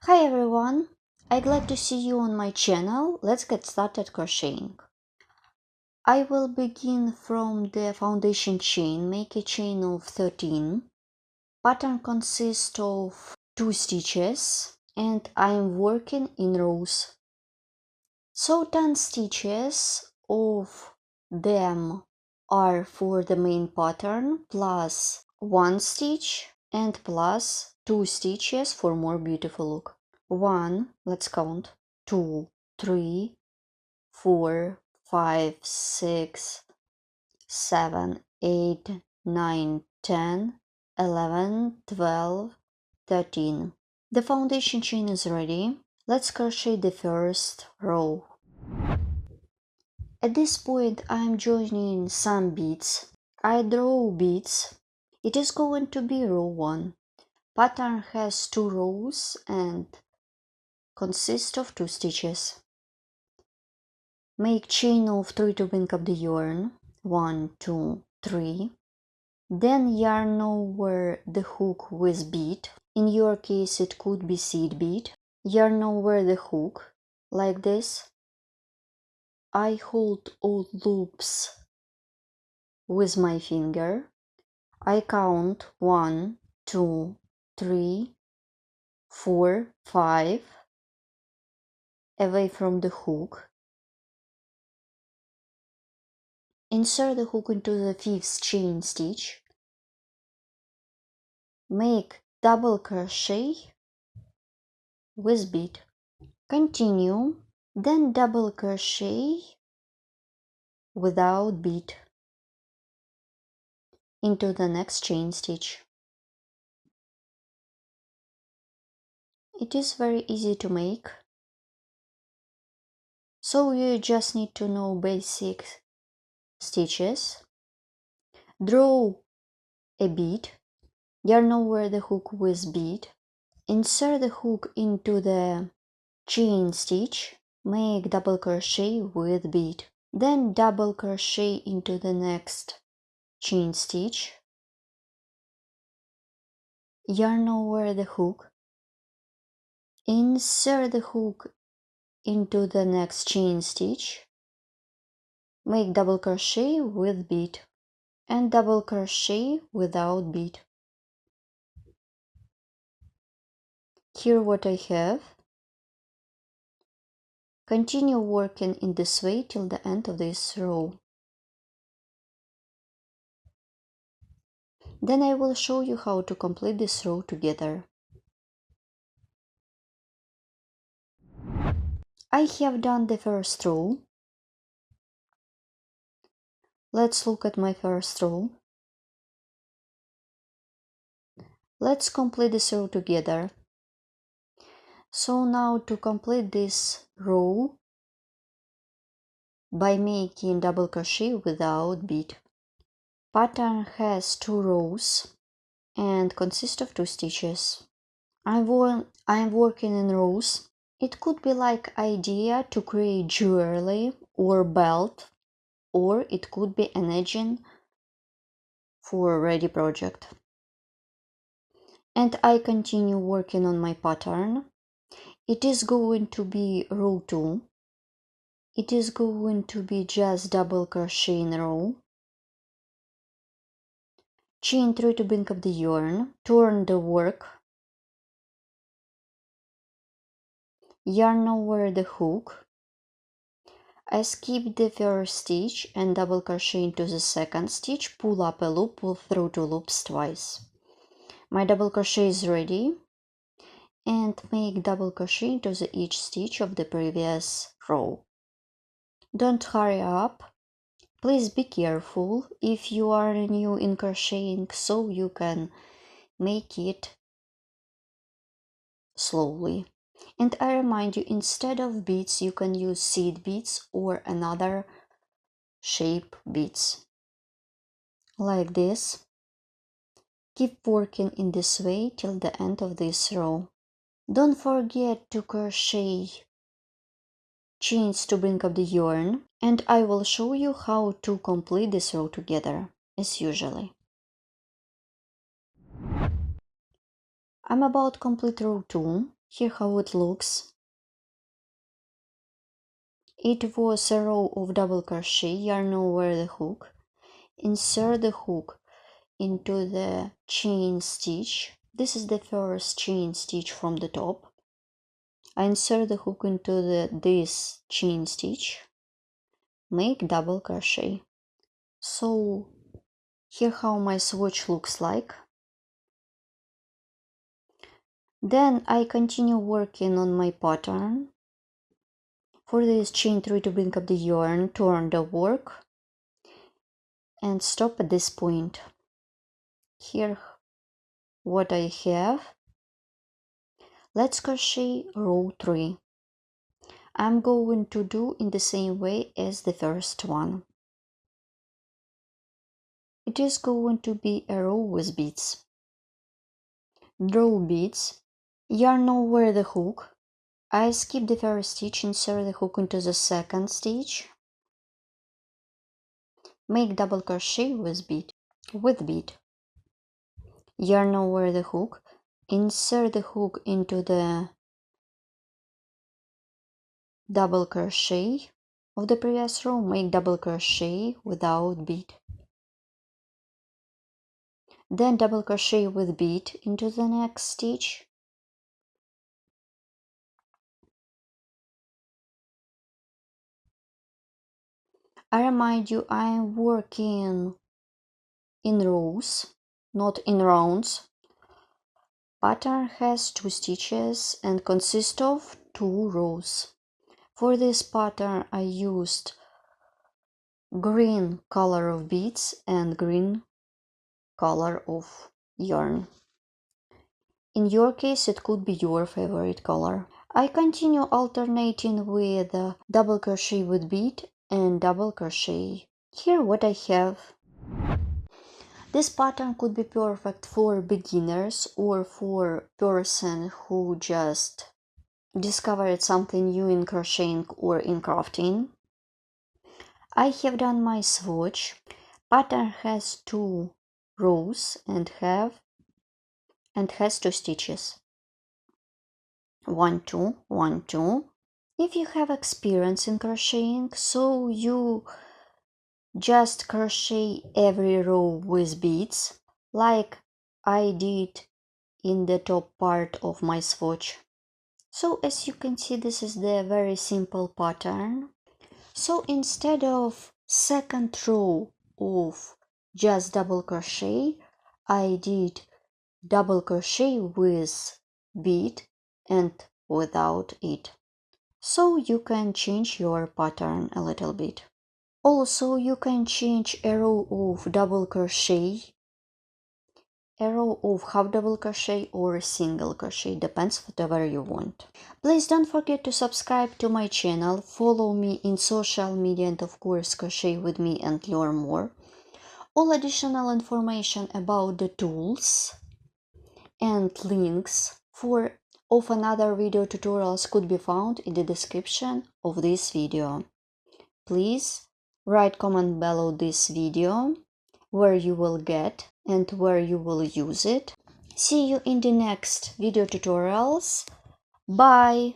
Hi everyone, I'm glad to see you on my channel. Let's get started crocheting. I will begin from the foundation chain, make a chain of 13. Pattern consists of 2 stitches and I'm working in rows. So 10 stitches of them are for the main pattern plus 1 stitch and plus 2 stitches for more beautiful look. 1, let's count, 2, 3, 4, 5, 6, 7, 8, 9, 10, 11, 12, 13. The foundation chain is ready. Let's crochet the first row. At this point I'm joining some beads. I draw beads. It is going to be row 1. Pattern has 2 rows and consists of 2 stitches. Make chain of 3 to bring up the yarn. 1, 2, 3. Then yarn over the hook with bead. In your case it could be seed bead. Yarn over the hook like this. I hold all loops with my finger. I count 1, 2, 3, 4, 5 away from the hook. Insert the hook into the 5th chain stitch. Make double crochet with bead. Continue, then double crochet without bead into the next chain stitch. It is very easy to make, so you just need to know basic stitches. Draw a bead, yarn over the hook with bead, insert the hook into the chain stitch, make double crochet with bead, then double crochet into the next chain stitch, yarn over the hook, insert the hook into the next chain stitch, make double crochet with bead and double crochet without bead. Here what I have. Continue working in this way till the end of this row. Then I will show you how to complete this row together. I have done the first row. Let's look at my first row. Let's complete this row together. So now to complete this row by making double crochet without bead. Pattern has 2 rows and consists of 2 stitches. I'm working in rows. It could be like idea to create jewelry or belt, or it could be an engine for a ready project. And I continue working on my pattern. It is going to be row 2. It is going to be just double crochet in a row. Chain 3 to bring up the yarn, turn the work, yarn over the hook. I skip the first stitch and double crochet into the second stitch, pull up a loop, pull through 2 loops twice. My double crochet is ready, and make double crochet into each stitch of the previous row. Don't hurry up, please be careful if you are new in crocheting, so you can make it slowly. And I remind you, instead of beads you can use seed beads or another shape beads like this. Keep working in this way till the end of this row. Don't forget to crochet chains to bring up the yarn, and I will show you how to complete this row together as usually. I'm about to complete row 2. Here how it looks. It was a row of double crochet, yarn over the hook. Insert the hook into the chain stitch. This is the first chain stitch from the top. I insert the hook into this chain stitch. Make double crochet. So here how my swatch looks like. Then I continue working on my pattern. For this, chain 3 to bring up the yarn, turn the work and stop at this point. Here what I have. Let's crochet row 3. I'm going to do in the same way as the first one. It is going to be a row with beads. Draw beads, yarn over the hook. I skip the first stitch, insert the hook into the second stitch. Make double crochet with bead. Yarn over the hook, insert the hook into the double crochet of the previous row, make double crochet without bead. Then double crochet with bead into the next stitch. I remind you, I am working in rows, not in rounds. Pattern has 2 stitches and consists of 2 rows. For this pattern I used green color of beads and green color of yarn. In your case it could be your favorite color. I continue alternating with double crochet with bead and double crochet. Here what I have. This pattern could be perfect for beginners or for person who just discovered something new in crocheting or in crafting. I have done my swatch. Pattern has 2 rows and has 2 stitches. 1 2 1 2. If you have experience in crocheting, so you just crochet every row with beads like I did in the top part of my swatch. So as you can see, this is the very simple pattern. So instead of second row of just double crochet, I did double crochet with bead and without it. So you can change your pattern a little bit. Also, you can change a row of double crochet, a row of half double crochet or single crochet, depends whatever you want. Please don't forget to subscribe to my channel, follow me in social media and of course crochet with me and learn more. All additional information about the tools and links of another video tutorials could be found in the description of this video. Please write comment below this video where you will get and where you will use it. See you in the next video tutorials. Bye!